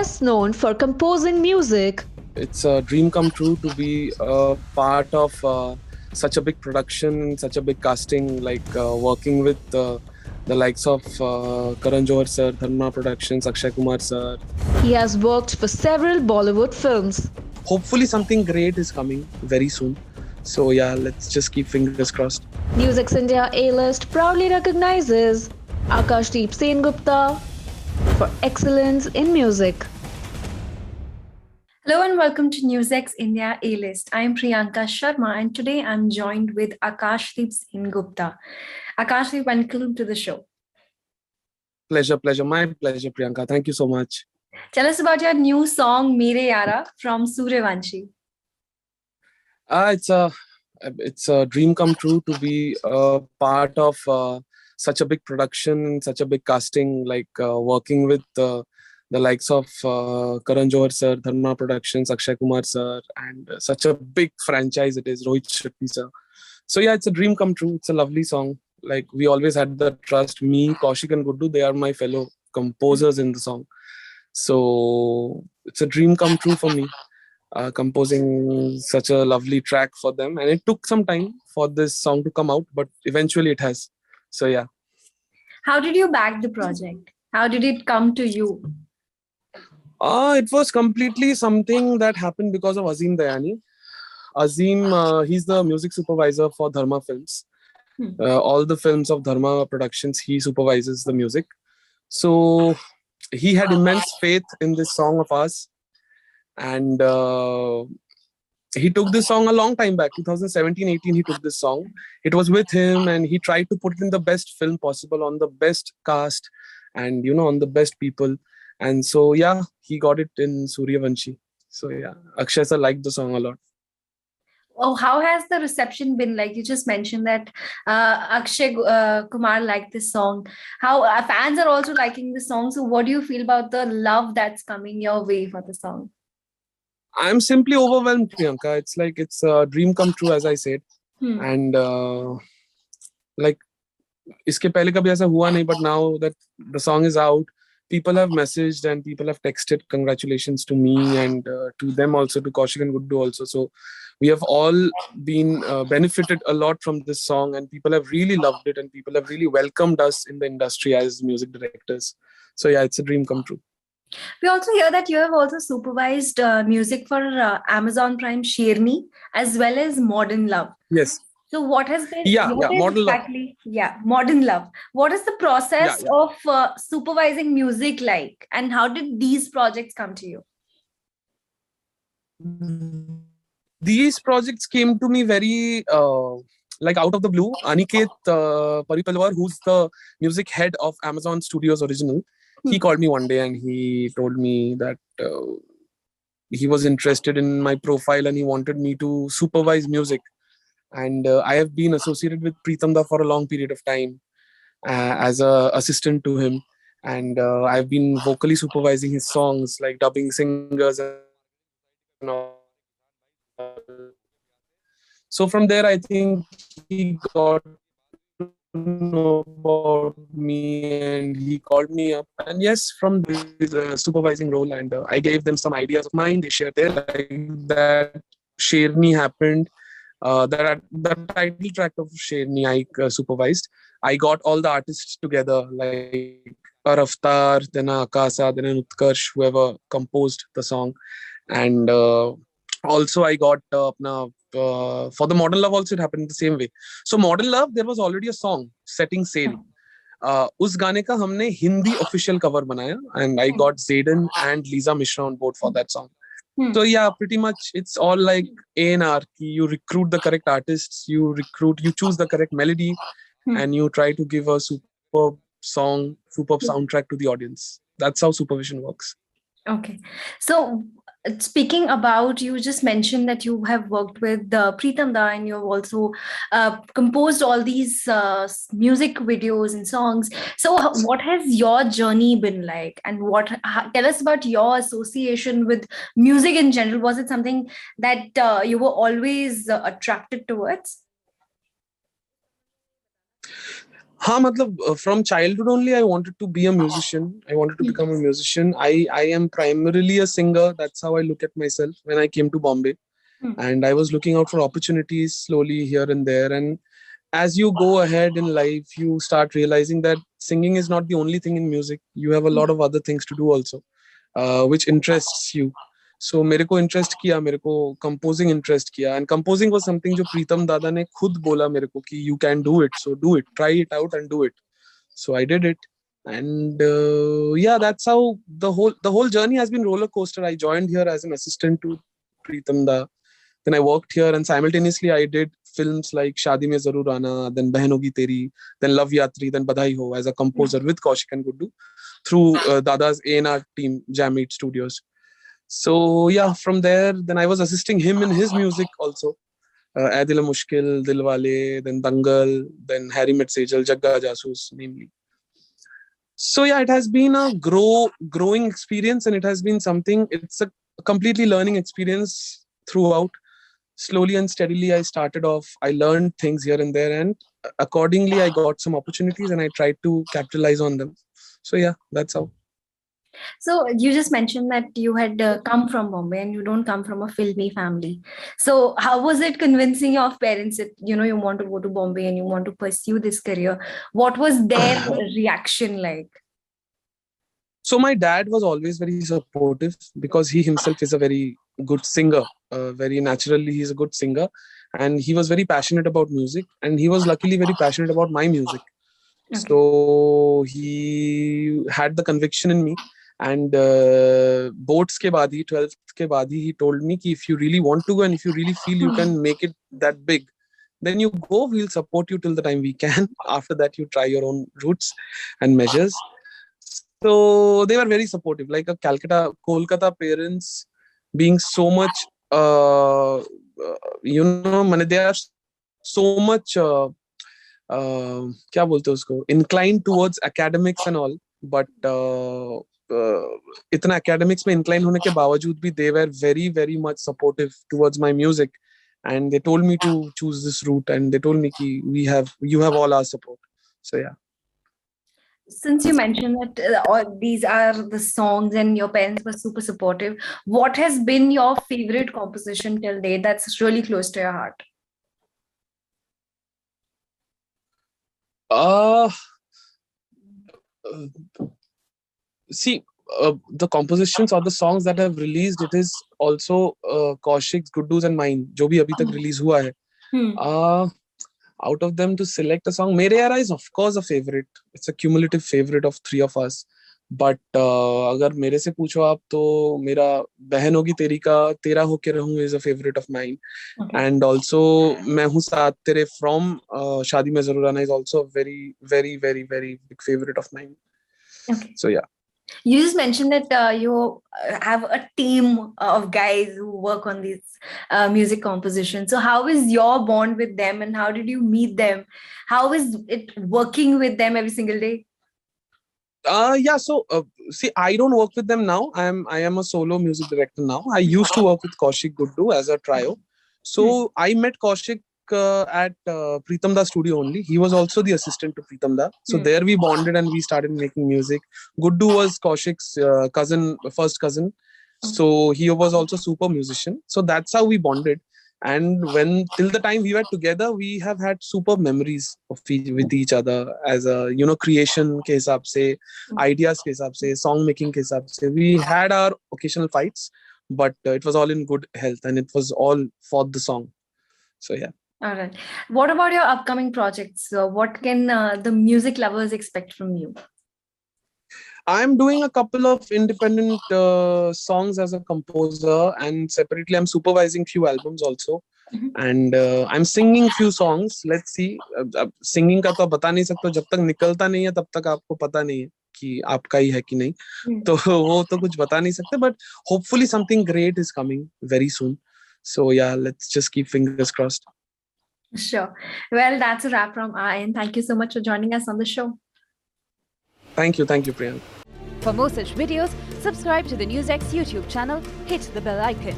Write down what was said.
best known for composing music. It's a dream come true to be a part of such a big production, such a big casting, working with the likes of Karan Johar sir, Dharma Productions, Akshay Kumar sir. He has worked for several Bollywood films. Hopefully something great is coming very soon. So yeah, let's just keep fingers crossed. Music's India A-list proudly recognizes Akashdeep Sengupta for excellence in music. Hello and welcome to NewsX India A-List. I'm Priyanka Sharma and today I'm joined with Akashdeep Sengupta. Akashdeep, welcome to the show. Pleasure. My pleasure, Priyanka. Thank you so much. Tell us about your new song, Mere Yara, from Suryavanshi. It's a dream come true to be a part of such a big production, such a big casting, working with the likes of Karan Johar sir, Dharma Productions, Akshay Kumar sir, and such a big franchise it is, Rohit Shetty sir. So yeah, it's a dream come true. It's a lovely song. Like we always had the trust. Me, Kaushik and Guddu, they are my fellow composers in the song. So it's a dream come true for me, composing such a lovely track for them. And it took some time for this song to come out, but eventually it has. So yeah. How did you back the project? How did it come to you? It was completely something that happened because of Azim Dayani. Azim, he's the music supervisor for Dharma Films. All the films of Dharma Productions, he supervises the music. So he had immense faith in this song of ours. And he took this song a long time back, 2017-18, he took this song. It was with him and he tried to put it in the best film possible, on the best cast and, on the best people. And so, yeah, he got it in Suryavanshi. So, yeah, Akshay sir liked the song a lot. Oh, how has the reception been? Like you just mentioned that Akshay Kumar liked this song. How fans are also liking the song. So what do you feel about the love that's coming your way for the song? I'm simply overwhelmed, Priyanka. It's a dream come true, as I said. And iske pehle kabhi aisa hua nahi, but now that the song is out, people have messaged and people have texted congratulations to me and to them also, to Kaushik and Guddu also. So we have all been benefited a lot from this song, and people have really loved it and people have really welcomed us in the industry as music directors. So yeah, it's a dream come true. We also hear that you have also supervised music for Amazon Prime Sherni as well as Modern Love. Yes. So what has been Modern Love. Yeah, Modern Love. What is the process of supervising music like, and how did these projects come to you? These projects came to me very out of the blue. Aniket Paripalwar, who's the music head of Amazon Studios Original, he called me one day and he told me that he was interested in my profile and he wanted me to supervise music. And I have been associated with Pritam Da for a long period of time as an assistant to him. And I've been vocally supervising his songs, like dubbing singers and all. So from there, I think he got to know about me and he called me up. And yes, from this supervising role, and I gave them some ideas of mine. They shared their, like that Sherni happened. The title track of Sherni I supervised. I got all the artists together, like Raftar, then Akasa, then Utkarsh, whoever composed the song. And also I got for the Modern Love also it happened the same way. So Modern Love, there was already a song, Setting Sail. उस गाने का हमने Hindi official cover बनाया, and I got Zayden and Lisa Mishra on board for that song. So yeah, pretty much it's all like A&R. You recruit the correct artists, you choose the correct melody, and you try to give a superb song, superb soundtrack to the audience. That's how supervision works. Okay. So speaking about, you just mentioned that you have worked with Pritam Da and you have also composed all these music videos and songs. So what has your journey been like, and tell us about your association with music in general? Was it something that you were always attracted towards? हाँ मतलब from childhood only I wanted to be a musician. I wanted to become a musician. I am primarily a singer. That's how I look at myself when I came to Bombay. And I was looking out for opportunities slowly here and there. And as you go ahead in life, you start realizing that singing is not the only thing in music. You have a lot of other things to do also, which interests you. So मेरे को interest किया, मेरे को composing interest किया, and composing was something जो प्रीतम दादा ने खुद बोला मेरे को कि you can do it, so do it, try it out and do it. So I did it, and yeah, that's how the whole journey has been roller coaster. I joined here as an assistant to Pritam Da. Then I worked here, and simultaneously I did films like Shaadi Mein Zarur Aana, then Behan Hogi Teri, then Love Yatri, then Badhai Ho as a composer with Kaushik and Guddu through Dada's A&R team, Jam 8 Studios. So yeah, from there, then I was assisting him in his music also. Ae Dil Hai Mushkil, Dilwale, then Dangal, then Harry Met Sejal, Jagga Jasoos, namely. So yeah, it has been a growing experience, and it has been something. It's a completely learning experience throughout. Slowly and steadily, I started off. I learned things here and there, and accordingly, I got some opportunities, and I tried to capitalize on them. So yeah, that's how. So you just mentioned that you had come from Bombay and you don't come from a filmy family. So how was it convincing your parents that you want to go to Bombay and you want to pursue this career? What was their reaction like? So my dad was always very supportive because he himself is a very good singer. Very naturally, he's a good singer, and he was very passionate about music, and he was luckily very passionate about my music. Okay. So he had the conviction in me. And boards ke baad hi, 12th ke baad hi, he told me ki if you really want to go and if you really feel you can make it that big, then you go, we'll support you till the time we can. After that, you try your own routes and measures. So they were very supportive, like a Kolkata parents being so much, they are so much, kya bolte usko, inclined towards academics and all, but इतना academics में incline होने के बावजूद भी they were very very much supportive towards my music, and they told me to choose this route, and they told me ki you have all our support. So yeah. Since you mentioned that all these are the songs and your parents were super supportive, what has been your favorite composition till date that's really close to your heart? See, the compositions or the songs that have released, it is also Kaushik's, Guddu's and mine, जो भी अभी तक release हुआ है. Out of them to select a song, Mere Yara is of course a favorite. It's a cumulative favorite of three of us. But अगर मेरे से पूछो आप तो मेरा बहन होगी तेरी का तेरा होके रहूं is a favorite of mine. Okay. And also मैं हूँ साथ तेरे from शादी में जरूर आना is also a very very very very big favorite of mine. Okay. So yeah. You just mentioned that you have a team of guys who work on these music compositions. So how is your bond with them, and how did you meet them? How is it working with them every single day? Yeah, so see, I don't work with them now. I am a solo music director now. I used to work with Kaushik Guddu as a trio. So I met Kaushik at Pritam Da studio only. He was also the assistant to Pritam Da. So there we bonded and we started making music. Guddu was Kaushik's first cousin. So he was also super musician. So that's how we bonded. And till the time we were together, we have had super memories with each other as a, creation ke hisab se, ideas ke hisab se, song making ke hisab se. We had our occasional fights, but it was all in good health and it was all for the song. So yeah. All right. What about your upcoming projects? What can the music lovers expect from you? I'm doing a couple of independent songs as a composer, and separately I'm supervising few albums also. And I'm singing few songs. Let's see. Singing का तो बता नहीं सकता, जब तक निकलता नहीं है तब तक आपको पता नहीं है कि आपका ही है कि नहीं. तो वो तो कुछ बता नहीं सकते, but hopefully something great is coming very soon. So yeah, let's just keep fingers crossed. Sure. Well, that's a wrap from our end. Thank you so much for joining us on the show. Thank you, Priyanka. For more such videos, subscribe to the NewsX YouTube channel, hit the bell icon.